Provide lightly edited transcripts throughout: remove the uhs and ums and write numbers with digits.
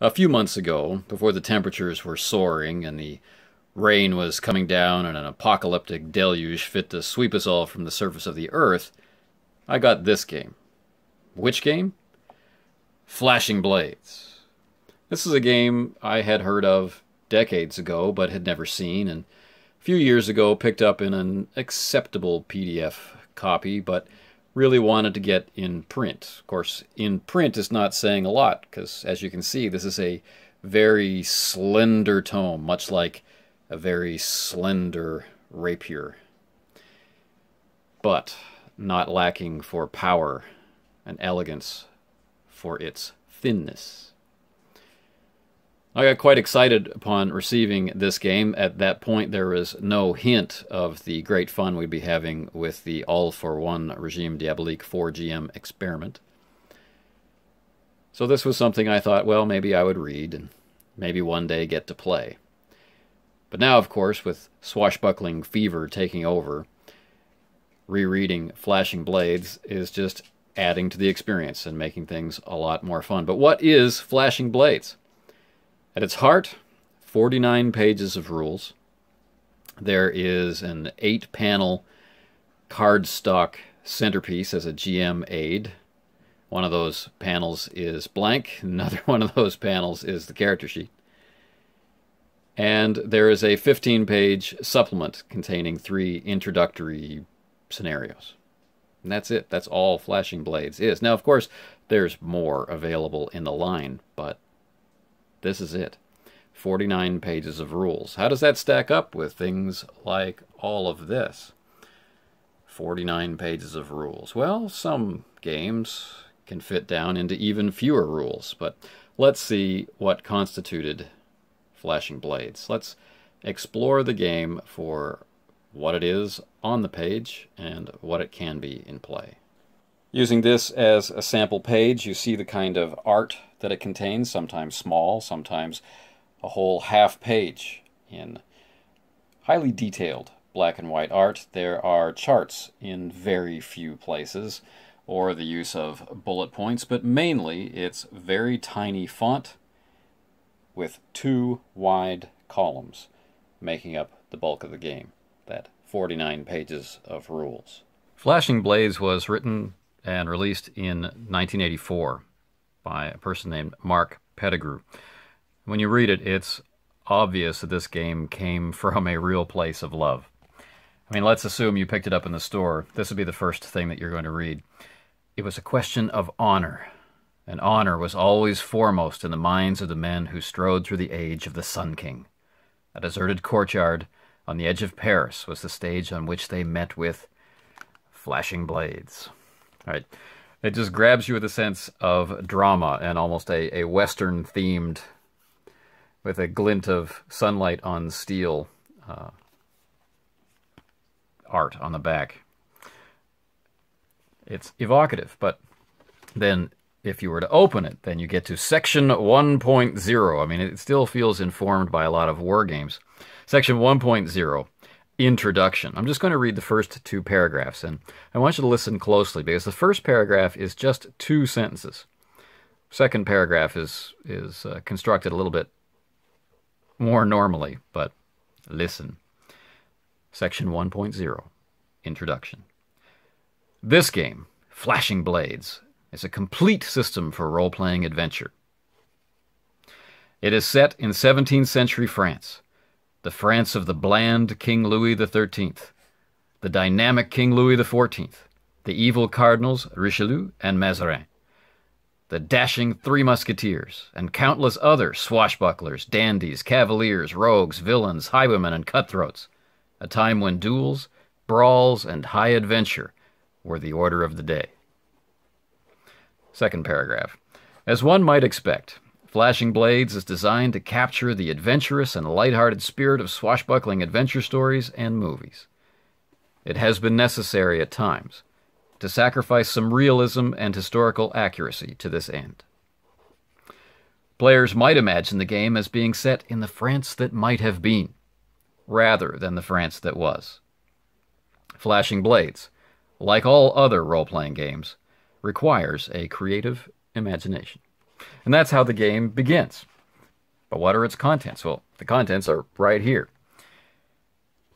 A few months ago, before the temperatures were soaring and the rain was coming down in an apocalyptic deluge fit to sweep us all from the surface of the earth, I got this game. Which game? Flashing Blades. This is a game I had heard of decades ago but had never seen, and a few years ago picked up in an acceptable PDF copy, but really wanted to get in print. Of course, in print is not saying a lot, because as you can see, this is a very slender tome, much like a very slender rapier, but not lacking for power and elegance for its thinness. I got quite excited upon receiving this game. At that point, there was no hint of the great fun we'd be having with the all-for-one Regime Diabolique 4GM experiment. So this was something I thought, well, maybe I would read and maybe one day get to play. But now, of course, with swashbuckling fever taking over, rereading Flashing Blades is just adding to the experience and making things a lot more fun. But what is Flashing Blades? At its heart, 49 pages of rules. There is an 8-panel cardstock centerpiece as a GM aid. One of those panels is blank. Another one of those panels is the character sheet. And there is a 15-page supplement containing 3 introductory scenarios. And that's it. That's all Flashing Blades is. Now, of course, there's more available in the line, but this is it. 49 pages of rules. How does that stack up with things like all of this? 49 pages of rules. Well, some games can fit down into even fewer rules, but let's see what constituted Flashing Blades. Let's explore the game for what it is on the page and what it can be in play. Using this as a sample page, you see the kind of art that it contains, sometimes small, sometimes a whole half page in highly detailed black and white art. There are charts in very few places, or the use of bullet points, but mainly it's very tiny font with 2 wide columns making up the bulk of the game. That 49 pages of rules. Flashing Blades was written and released in 1984 by a person named Mark Pettigrew. When you read it, it's obvious that this game came from a real place of love. I mean, let's assume you picked it up in the store. This would be the first thing that you're going to read. It was a question of honor, and honor was always foremost in the minds of the men who strode through the age of the Sun King. A deserted courtyard on the edge of Paris was the stage on which they met with Flashing Blades. All right. It just grabs you with a sense of drama and almost a Western-themed, with a glint of sunlight on steel art on the back. It's evocative, but then if you were to open it, then you get to Section 1.0. I mean, it still feels informed by a lot of war games. Section 1.0. Introduction. I'm just going to read the first 2 paragraphs, and I want you to listen closely, because the first paragraph is just 2 sentences. Second paragraph is constructed a little bit more normally, but listen. Section 1.0. Introduction. This game, Flashing Blades, is a complete system for role-playing adventure. It is set in 17th century France. The France of the bland King Louis XIII, the dynamic King Louis XIV, the evil Cardinals Richelieu and Mazarin, the dashing 3 Musketeers, and countless other swashbucklers, dandies, cavaliers, rogues, villains, highwaymen, and cutthroats, a time when duels, brawls, and high adventure were the order of the day. Second paragraph. As one might expect, Flashing Blades is designed to capture the adventurous and lighthearted spirit of swashbuckling adventure stories and movies. It has been necessary at times to sacrifice some realism and historical accuracy to this end. Players might imagine the game as being set in the France that might have been, rather than the France that was. Flashing Blades, like all other role-playing games, requires a creative imagination. And that's how the game begins. But what are its contents? Well, the contents are right here.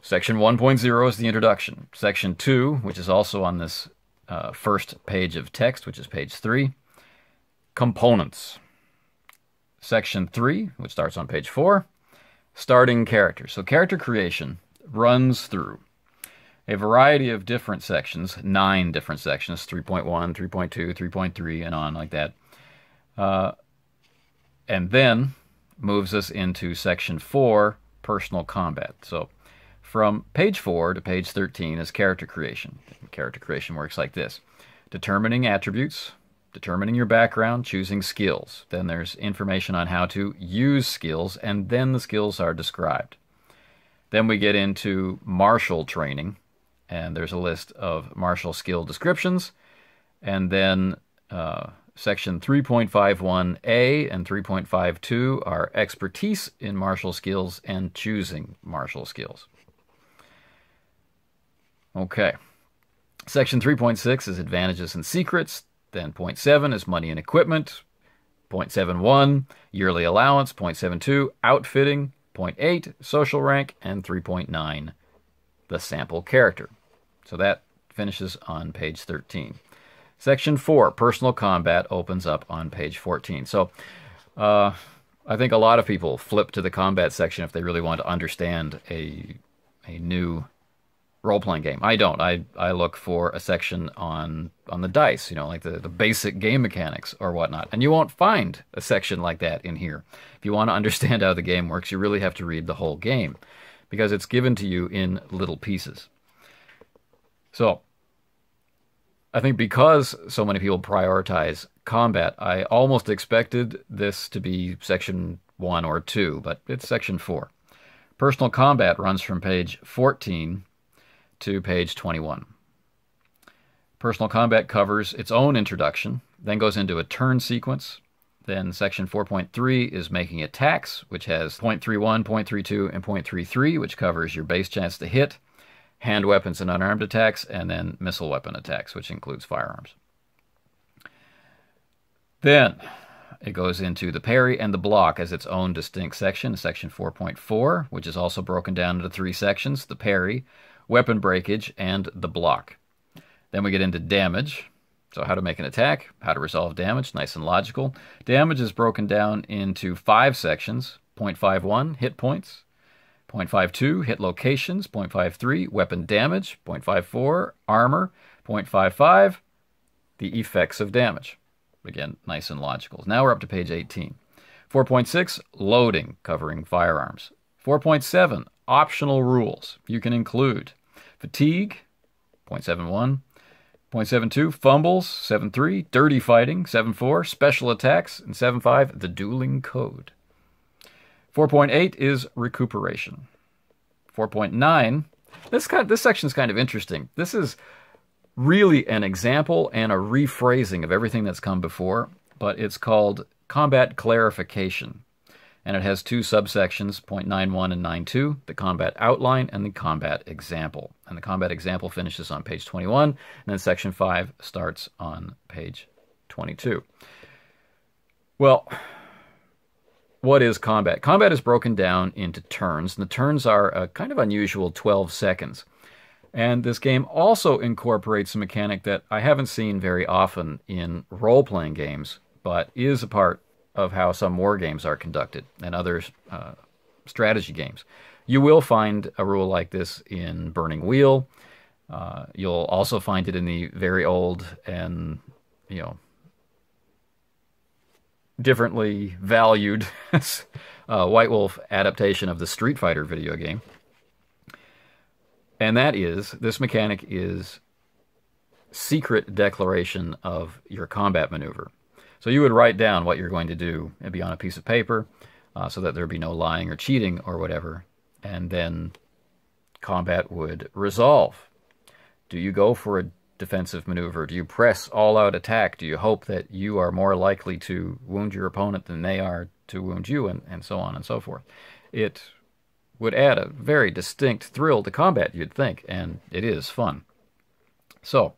Section 1.0 is the introduction. Section 2, which is also on this first page of text, which is page 3, components. Section 3, which starts on page 4, starting character. So character creation runs through a variety of different sections, 9 different sections, 3.1, 3.2, 3.3, and on like that. And then moves us into section 4, personal combat. So from page 4 to page 13 is character creation. Character creation works like this. Determining attributes, determining your background, choosing skills. Then there's information on how to use skills, and then the skills are described. Then we get into martial training, and there's a list of martial skill descriptions. And then section 3.51a and 3.52 are expertise in martial skills and choosing martial skills. Okay. Section 3.6 is advantages and secrets. Then 0.7 is money and equipment. 0.71, yearly allowance. 0.72, outfitting. 0.8, social rank. And 3.9, the sample character. So that finishes on page 13. Section 4, personal combat, opens up on page 14. So I think a lot of people flip to the combat section if they really want to understand a new role-playing game. I don't. I look for a section on the dice, like the basic game mechanics or whatnot. And you won't find a section like that in here. If you want to understand how the game works, you really have to read the whole game because it's given to you in little pieces. So I think because so many people prioritize combat, I almost expected this to be section 1 or 2, but it's section 4. Personal combat runs from page 14 to page 21. Personal combat covers its own introduction, then goes into a turn sequence. Then section 4.3 is making attacks, which has 0.31, 0.32, and 0.33, which covers your base chance to hit, hand weapons and unarmed attacks, and then missile weapon attacks, which includes firearms. Then it goes into the parry and the block as its own distinct section, section 4.4, which is also broken down into 3 sections, the parry, weapon breakage, and the block. Then we get into damage. So how to make an attack, how to resolve damage, nice and logical. Damage is broken down into 5 sections, 0.51, hit points, 0.52, hit locations, 0.53, weapon damage, 0.54, armor, 0.55, the effects of damage. Again, nice and logical. Now we're up to page 18. 4.6, loading, covering firearms. 4.7, optional rules. You can include fatigue, 0.71, 0.72, fumbles, 7.3, dirty fighting, 7.4, special attacks, and 7.5, the dueling code. 4.8 is recuperation. 4.9, this section is kind of interesting. This is really an example and a rephrasing of everything that's come before, but it's called combat clarification. And it has 2 subsections, 0.91 and 9.2, the combat outline and the combat example. And the combat example finishes on page 21, and then section 5 starts on page 22. Well, what is combat? Combat is broken down into turns, and the turns are a kind of unusual 12 seconds. And this game also incorporates a mechanic that I haven't seen very often in role-playing games, but is a part of how some war games are conducted and other strategy games. You will find a rule like this in Burning Wheel. You'll also find it in the very old and, differently valued White Wolf adaptation of the Street Fighter video game. And that is, this mechanic is secret declaration of your combat maneuver. So you would write down what you're going to do. It'd be on a piece of paper so that there'd be no lying or cheating or whatever. And then combat would resolve. Do you go for a defensive maneuver? Do you press all-out attack? Do you hope that you are more likely to wound your opponent than they are to wound you, and so on and so forth? It would add a very distinct thrill to combat, you'd think, and it is fun. So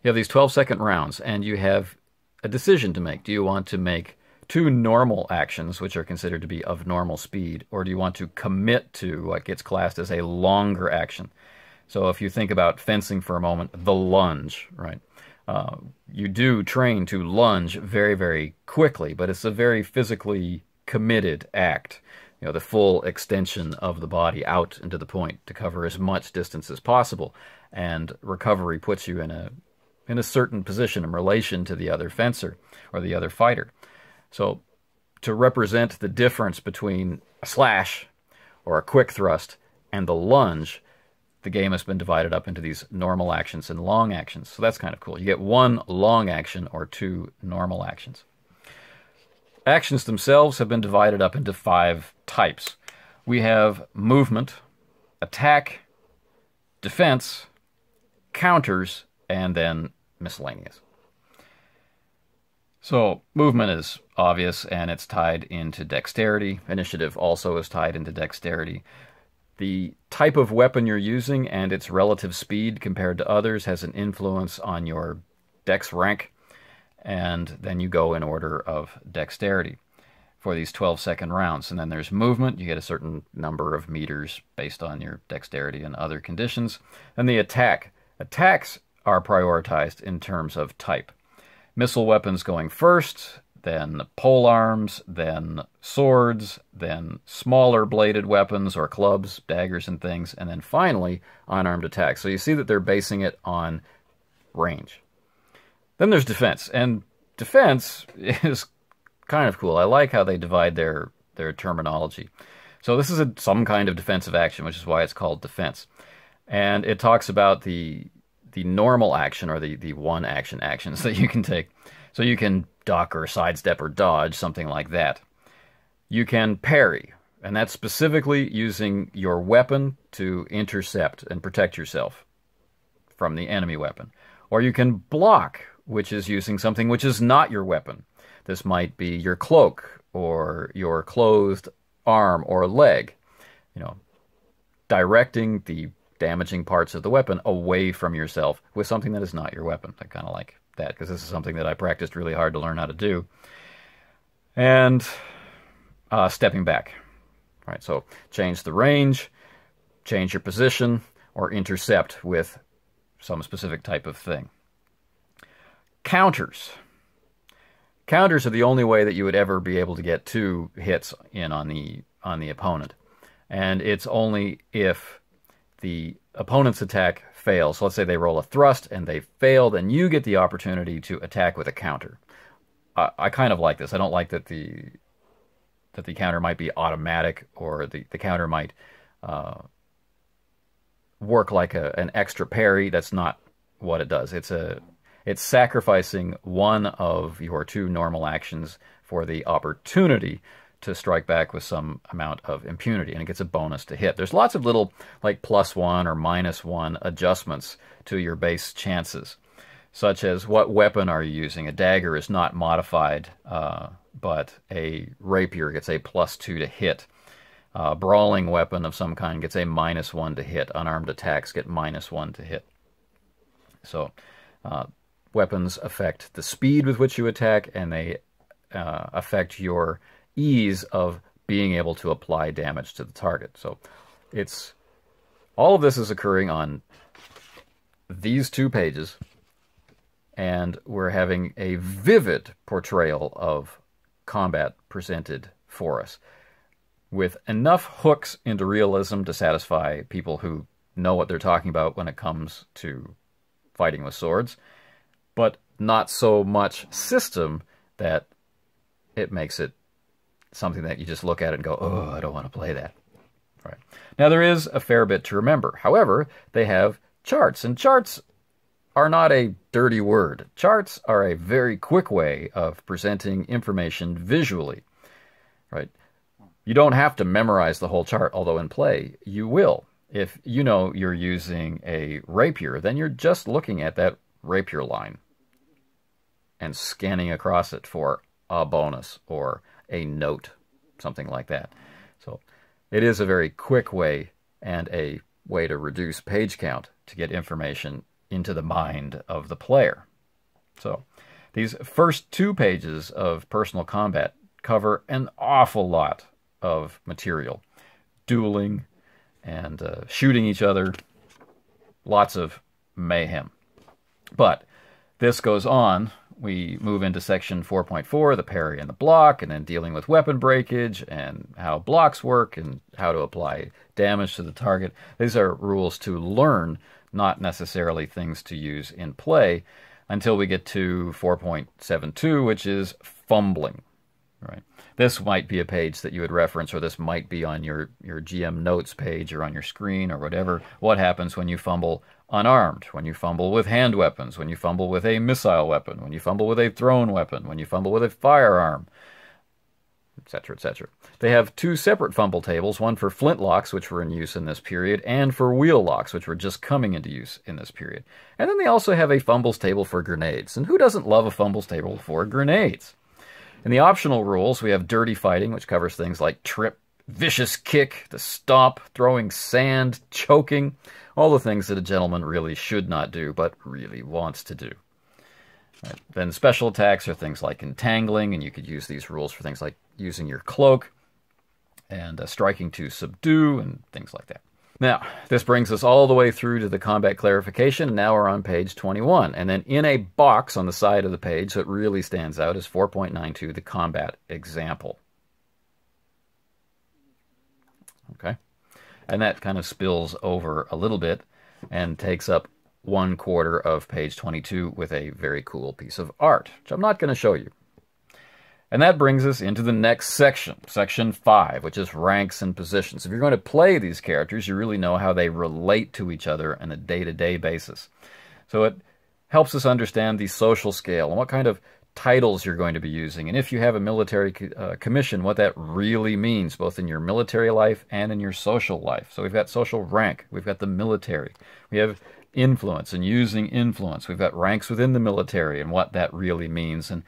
you have these 12-second rounds, and you have a decision to make. Do you want to make two normal actions, which are considered to be of normal speed, or do you want to commit to what gets classed as a longer action? So if you think about fencing for a moment, the lunge, right? You do train to lunge very, very quickly, but it's a very physically committed act. You know, the full extension of the body out into the point to cover as much distance as possible, and recovery puts you in a certain position in relation to the other fencer or the other fighter. So to represent the difference between a slash or a quick thrust and the lunge, the game has been divided up into these normal actions and long actions. So that's kind of cool. You get one long action or two normal actions. Actions themselves have been divided up into 5 types. We have movement, attack, defense, counters, and then miscellaneous. So movement is obvious, and it's tied into dexterity. Initiative also is tied into dexterity. The type of weapon you're using and its relative speed compared to others has an influence on your dex rank, and then you go in order of dexterity for these 12-second rounds. And then there's movement. You get a certain number of meters based on your dexterity and other conditions. And the attack. Attacks are prioritized in terms of type. Missile weapons going first, then pole arms, then swords, then smaller bladed weapons or clubs, daggers and things, and then finally unarmed attacks. So you see that they're basing it on range. Then there's defense, and defense is kind of cool. I like how they divide their terminology. So this is some kind of defensive action, which is why it's called defense. And it talks about the normal action, or the one action actions that you can take. So you can duck or sidestep or dodge, something like that. You can parry, and that's specifically using your weapon to intercept and protect yourself from the enemy weapon. Or you can block, which is using something which is not your weapon. This might be your cloak or your closed arm or leg. You know, directing the damaging parts of the weapon away from yourself with something that is not your weapon. I kind of like that, because this is something that I practiced really hard to learn how to do. And stepping back. Right, so change the range, change your position, or intercept with some specific type of thing. Counters. Counters are the only way that you would ever be able to get 2 hits in on the opponent. And it's only if the opponent's attack fails. So let's say they roll a thrust and they fail, then you get the opportunity to attack with a counter. I kind of like this. I don't like that the counter might be automatic, or the counter might work like an extra parry. That's not what it does. It's sacrificing one of your 2 normal actions for the opportunity to strike back with some amount of impunity, and it gets a bonus to hit. There's lots of little, like, +1 or -1 adjustments to your base chances, such as what weapon are you using. A dagger is not modified, but a rapier gets a +2 to hit. A brawling weapon of some kind gets a -1 to hit. Unarmed attacks get -1 to hit. So weapons affect the speed with which you attack, and they affect your ease of being able to apply damage to the target. So all of this is occurring on these 2 pages, and we're having a vivid portrayal of combat presented for us, with enough hooks into realism to satisfy people who know what they're talking about when it comes to fighting with swords, but not so much system that it makes it something that you just look at it and go, oh, I don't want to play that. All right. Now, there is a fair bit to remember. However, they have charts, and charts are not a dirty word. Charts are a very quick way of presenting information visually. Right? You don't have to memorize the whole chart, although in play you will. If you know you're using a rapier, then you're just looking at that rapier line and scanning across it for a bonus or a note, something like that. So it is a very quick way, and a way to reduce page count to get information into the mind of the player. So these first 2 pages of personal combat cover an awful lot of material. Dueling and shooting each other. Lots of mayhem. But this goes on. We move into section 4.4, the parry and the block, and then dealing with weapon breakage and how blocks work and how to apply damage to the target. These are rules to learn, not necessarily things to use in play, until we get to 4.72, which is fumbling. Right. This might be a page that you would reference, or this might be on your GM notes page or on your screen or whatever. What happens when you fumble unarmed, when you fumble with hand weapons, when you fumble with a missile weapon, when you fumble with a thrown weapon, when you fumble with a firearm, etc., etc. They have two separate fumble tables, one for flintlocks, which were in use in this period, and for wheel locks, which were just coming into use in this period. And then they also have a fumbles table for grenades. And who doesn't love a fumbles table for grenades? In the optional rules, we have dirty fighting, which covers things like trip, vicious kick, the stomp, throwing sand, choking, all the things that a gentleman really should not do, but really wants to do. Right. Then special attacks are things like entangling, and you could use these rules for things like using your cloak, and striking to subdue, and things like that. Now, this brings us all the way through to the combat clarification, and now we're on page 21. And then in a box on the side of the page, so it really stands out, is 4.92, the combat example. Okay? And that kind of spills over a little bit and takes up 1/4 of page 22 with a very cool piece of art, which I'm not going to show you. And that brings us into the next section, section 5, which is ranks and positions. If you're going to play these characters, you really know how they relate to each other on a day-to-day basis. So it helps us understand the social scale and what kind of titles you're going to be using. And if you have a military commission, what that really means, both in your military life and in your social life. So we've got social rank. We've got the military. We have influence and using influence. We've got ranks within the military and what that really means. And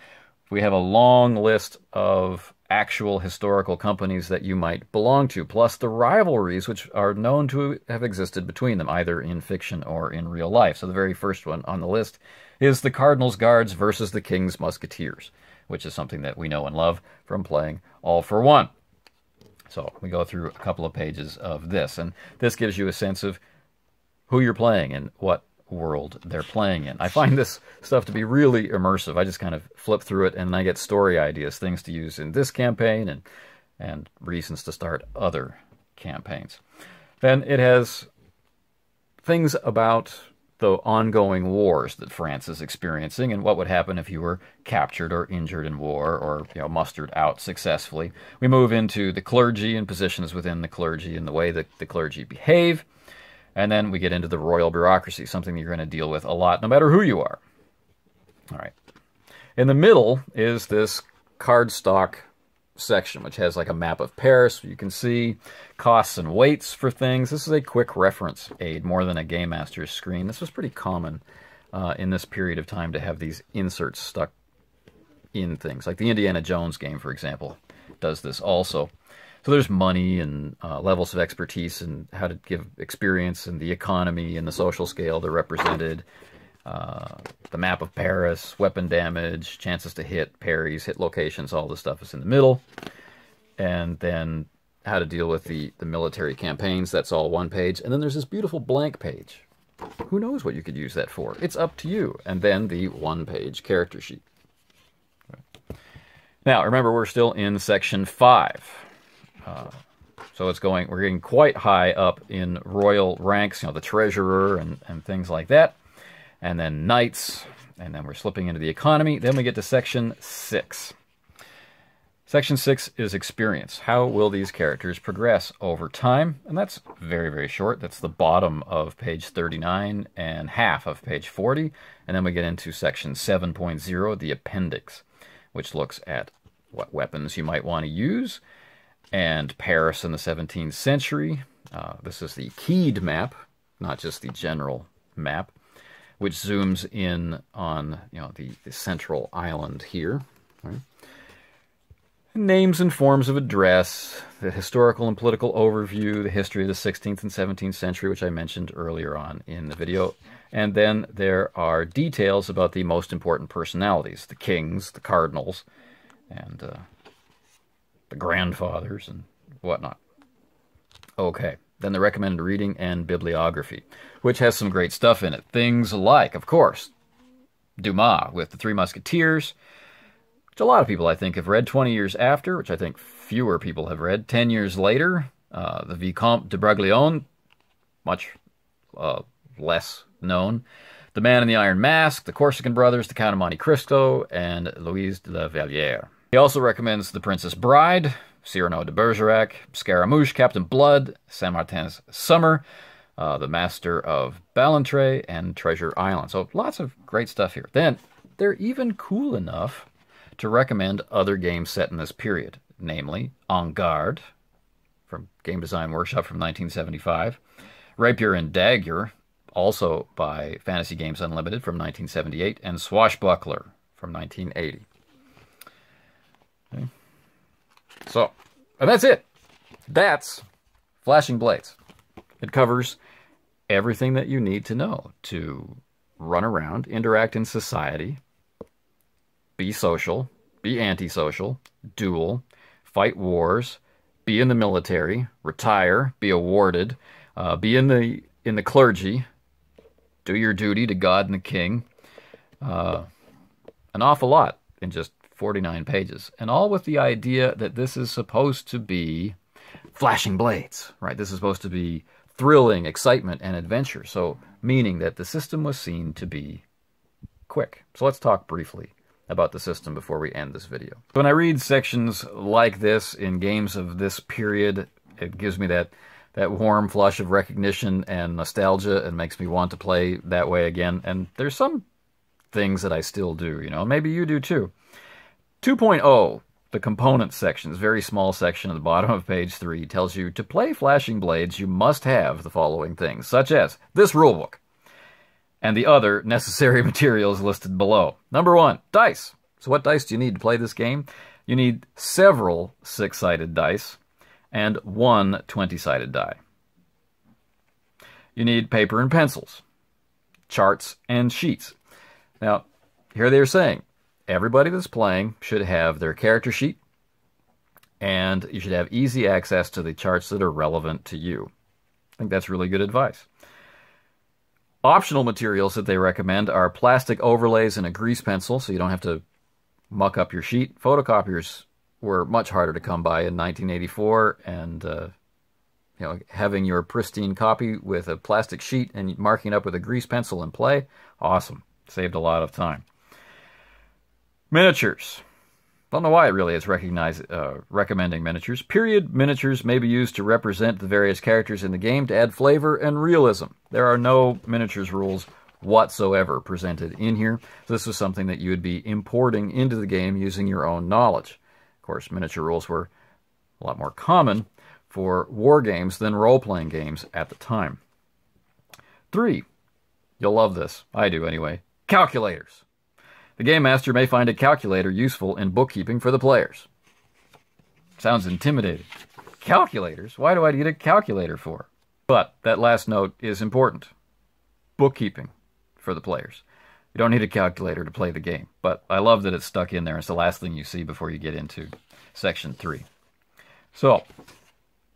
we have a long list of actual historical companies that you might belong to, plus the rivalries which are known to have existed between them, either in fiction or in real life. So the very first one on the list is the Cardinals Guards versus the King's Musketeers, which is something that we know and love from playing All for One. So we go through a couple of pages of this, and this gives you a sense of who you're playing and what world they're playing in. I find this stuff to be really immersive. I just kind of flip through it and I get story ideas, things to use in this campaign and reasons to start other campaigns. Then it has things about the ongoing wars that France is experiencing and what would happen if you were captured or injured in war or mustered out successfully. We move into the clergy and positions within the clergy and the way that the clergy behave. And then we get into the royal bureaucracy, something that you're going to deal with a lot, no matter who you are. All right. In the middle is this cardstock section, which has like a map of Paris. You can see costs and weights for things. This is a quick reference aid more than a Game Master's screen. This was pretty common in this period of time to have these inserts stuck in things. Like the Indiana Jones game, for example, does this also. So there's money and levels of expertise and how to give experience and the economy and the social scale they're represented. The map of Paris, weapon damage, chances to hit, parries, hit locations, all this stuff is in the middle. And then how to deal with the military campaigns, that's all one page. And then there's this beautiful blank page. Who knows what you could use that for? It's up to you. And then the one-page character sheet. Now, remember, we're still in section 5. So we're getting quite high up in royal ranks, the treasurer and things like that. And then knights, and then we're slipping into the economy. Then we get to section 6. Section 6 is experience. How will these characters progress over time? And that's very, very short. That's the bottom of page 39 and half of page 40. And then we get into section 7.0, the appendix, which looks at what weapons you might want to use, and Paris in the 17th century. This is the keyed map, not just the general map, which zooms in on the central island here. Right? Names and forms of address, the historical and political overview, the history of the 16th and 17th century, which I mentioned earlier on in the video. And then there are details about the most important personalities, the kings, the cardinals, and the grandfathers and whatnot. Okay, then the recommended reading and bibliography, which has some great stuff in it. Things like, of course, Dumas with the Three Musketeers, which a lot of people, I think, have read 20 years after, which I think fewer people have read. 10 years later, the Vicomte de Bragelonne, much less known. The Man in the Iron Mask, the Corsican Brothers, the Count of Monte Cristo, and Louise de la Vallière. He also recommends The Princess Bride, Cyrano de Bergerac, Scaramouche, Captain Blood, Saint Martin's Summer, The Master of Ballantrae, and Treasure Island. So lots of great stuff here. Then they're even cool enough to recommend other games set in this period, namely En Garde, from Game Design Workshop from 1975, Rapier and Dagger, also by Fantasy Games Unlimited from 1978, and Swashbuckler from 1980. Okay. So, and that's it. That's Flashing Blades. It covers everything that you need to know to run around, interact in society, be social, be antisocial, duel, fight wars, be in the military, retire, be awarded, be in the clergy, do your duty to God and the king. An awful lot in just 49 pages. And all with the idea that this is supposed to be flashing blades, right? This is supposed to be thrilling, excitement, and adventure. So, meaning that the system was seen to be quick. So let's talk briefly about the system before we end this video. When I read sections like this in games of this period, it gives me that warm flush of recognition and nostalgia and makes me want to play that way again. And there's some things that I still do, you know, maybe you do too. 2.0, the components section, is a very small section at the bottom of page 3, tells you to play Flashing Blades, you must have the following things, such as this rulebook and the other necessary materials listed below. Number 1, dice. So what dice do you need to play this game? You need several 6-sided dice and one 20-sided die. You need paper and pencils, charts and sheets. Now, here they're saying, everybody that's playing should have their character sheet, and you should have easy access to the charts that are relevant to you. I think that's really good advice. Optional materials that they recommend are plastic overlays and a grease pencil, so you don't have to muck up your sheet. Photocopiers were much harder to come by in 1984, and having your pristine copy with a plastic sheet and marking it up with a grease pencil and play, awesome. Saved a lot of time. Miniatures. Don't know why it really is recommending miniatures. Period miniatures may be used to represent the various characters in the game to add flavor and realism. There are no miniatures rules whatsoever presented in here. So this is something that you would be importing into the game using your own knowledge. Of course, miniature rules were a lot more common for war games than role-playing games at the time. 3. You'll love this. I do anyway. Calculators. The Game Master may find a calculator useful in bookkeeping for the players. Sounds intimidating. Calculators? Why do I need a calculator for? But that last note is important. Bookkeeping for the players. You don't need a calculator to play the game, but I love that it's stuck in there. It's the last thing you see before you get into section 3. So,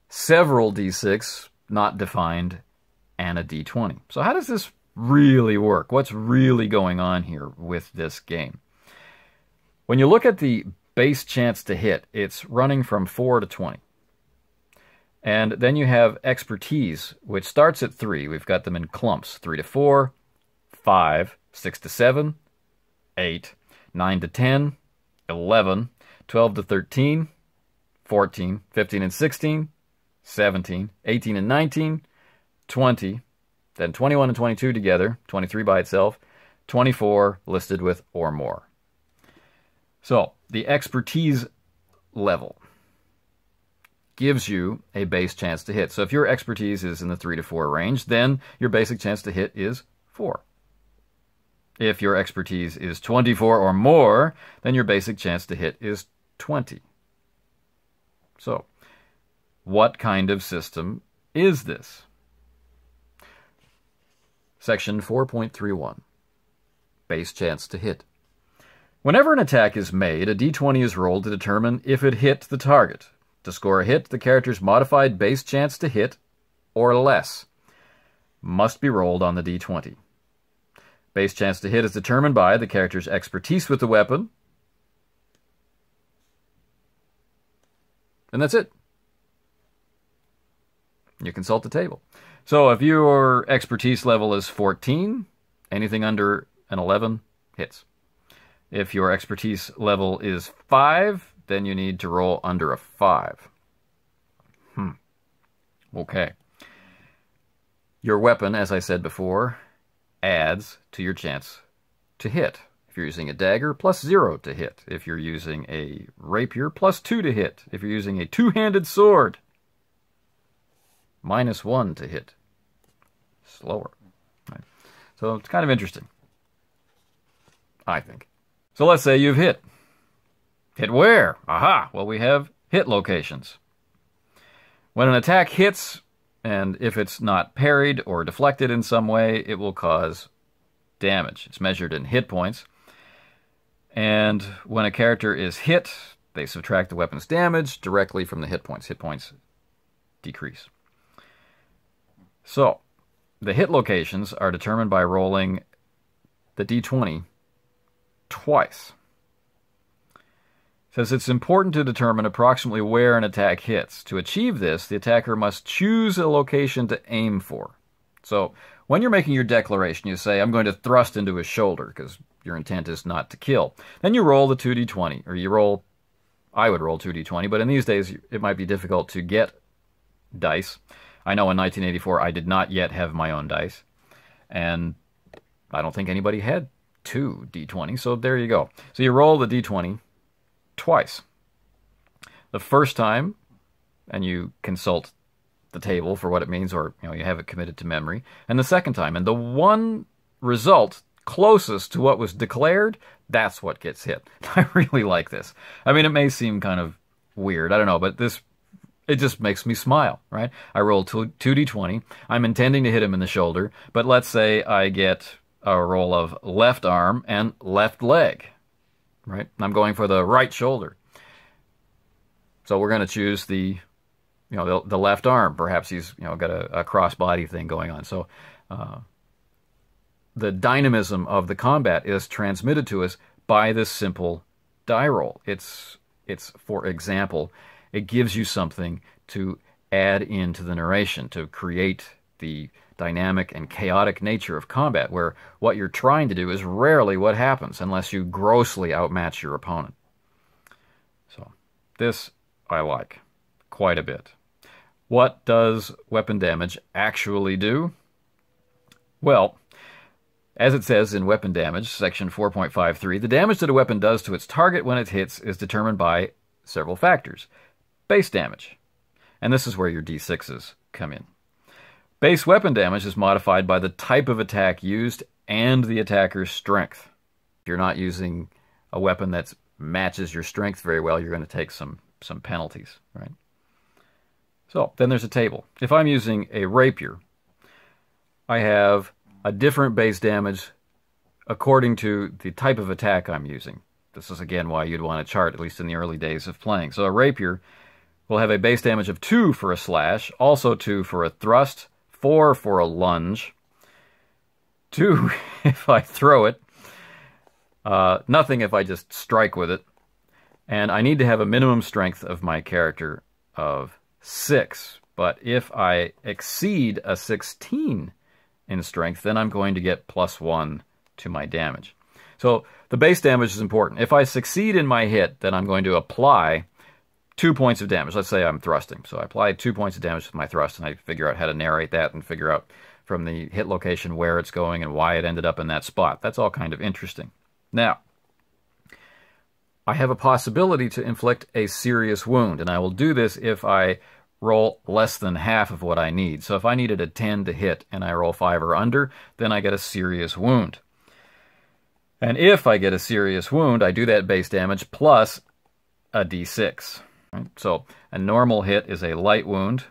several D6 not defined and a D20. So how does this really work? What's really going on here with this game? When you look at the base chance to hit, it's running from 4 to 20. And then you have expertise, which starts at 3. We've got them in clumps. 3 to 4, 5, 6 to 7, 8, 9 to 10, 11, 12 to 13, 14, 15 and 16, 17, 18 and 19, 20, then 21 and 22 together, 23 by itself, 24 listed with or more. So, the expertise level gives you a base chance to hit. So if your expertise is in the 3 to 4 range, then your basic chance to hit is 4. If your expertise is 24 or more, then your basic chance to hit is 20. So, what kind of system is this? Section 4.31, base chance to hit. Whenever an attack is made, a d20 is rolled to determine if it hit the target. To score a hit, the character's modified base chance to hit, or less, must be rolled on the d20. Base chance to hit is determined by the character's expertise with the weapon, and that's it. You consult the table. So if your expertise level is 14, anything under an 11 hits. If your expertise level is 5, then you need to roll under a 5. Okay. Your weapon, as I said before, adds to your chance to hit. If you're using a dagger, +0 to hit. If you're using a rapier, +2 to hit. If you're using a two-handed sword, -1 to hit. Slower. Right. So it's kind of interesting, I think. So let's say you've hit. Hit where? Aha! Well, we have hit locations. When an attack hits, and if it's not parried or deflected in some way, it will cause damage. It's measured in hit points. And when a character is hit, they subtract the weapon's damage directly from the hit points. Hit points decrease. So, the hit locations are determined by rolling the d20 twice. It says it's important to determine approximately where an attack hits. To achieve this, the attacker must choose a location to aim for. So, when you're making your declaration, you say, I'm going to thrust into his shoulder, because your intent is not to kill. Then you roll the 2d20, or you roll, I would roll 2d20, but in these days it might be difficult to get dice. I know in 1984 I did not yet have my own dice, and I don't think anybody had 2 d20, so there you go. So you roll the d20 twice. The first time, and you consult the table for what it means, or you have it committed to memory, and the second time, and the one result closest to what was declared, that's what gets hit. I really like this. I mean, it may seem kind of weird, I don't know, but it just makes me smile, right? I roll 2d20, I'm intending to hit him in the shoulder, but let's say I get a roll of left arm and left leg, right? I'm going for the right shoulder. So we're going to choose the left arm. Perhaps he's got a cross-body thing going on. So the dynamism of the combat is transmitted to us by this simple die roll. It's for example, it gives you something to add into the narration, to create the dynamic and chaotic nature of combat, where what you're trying to do is rarely what happens unless you grossly outmatch your opponent. So this I like quite a bit. What does weapon damage actually do? Well, as it says in Weapon Damage, section 4.53, the damage that a weapon does to its target when it hits is determined by several factors. Base damage, and this is where your d6s come in. Base weapon damage is modified by the type of attack used and the attacker's strength. If you're not using a weapon that matches your strength very well, you're going to take some penalties, right? So, then there's a table. If I'm using a rapier, I have a different base damage according to the type of attack I'm using. This is, again, why you'd want a chart, at least in the early days of playing. So a rapier will have a base damage of 2 for a slash, also 2 for a thrust, 4 for a lunge, 2 if I throw it, nothing if I just strike with it, and I need to have a minimum strength of my character of 6. But if I exceed a 16 in strength, then I'm going to get +1 to my damage. So the base damage is important. If I succeed in my hit, then I'm going to apply 2 points of damage. Let's say I'm thrusting. So I apply 2 points of damage with my thrust, and I figure out how to narrate that and figure out from the hit location where it's going and why it ended up in that spot. That's all kind of interesting. Now, I have a possibility to inflict a serious wound, and I will do this if I roll less than half of what I need. So if I needed a 10 to hit and I roll 5 or under, then I get a serious wound. And if I get a serious wound, I do that base damage plus a d6. Right? So a normal hit is a light wound.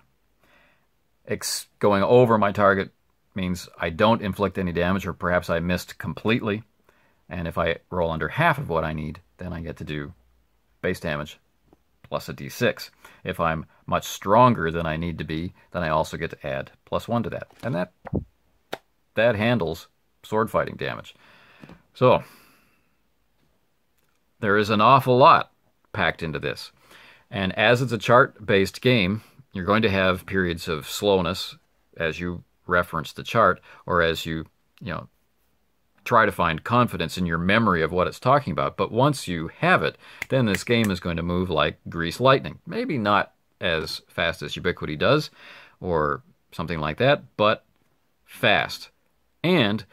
Going over my target means I don't inflict any damage, or perhaps I missed completely. And if I roll under half of what I need, then I get to do base damage plus a d6. If I'm much stronger than I need to be, then I also get to add +1 to that. And that handles sword fighting damage. So there is an awful lot packed into this. And as it's a chart-based game, you're going to have periods of slowness as you reference the chart, or as you try to find confidence in your memory of what it's talking about. But once you have it, then this game is going to move like grease lightning. Maybe not as fast as Ubiquity does, or something like that, but fast. And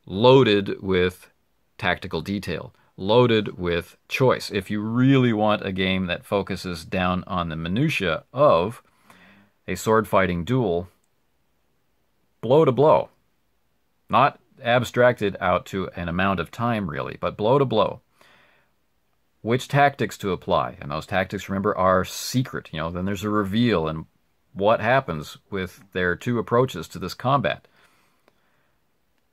loaded with tactical detail. Loaded with choice. If you really want a game that focuses down on the minutia of a sword-fighting duel, blow to blow. Not abstracted out to an amount of time, really, but blow to blow. Which tactics to apply? And those tactics, remember, are secret. Then there's a reveal and what happens with their two approaches to this combat.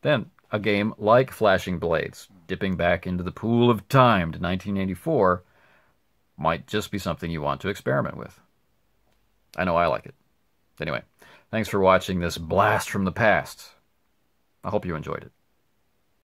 Then a game like Flashing Blades, dipping back into the pool of time to 1984, might just be something you want to experiment with. I know I like it. Anyway, thanks for watching this blast from the past. I hope you enjoyed it.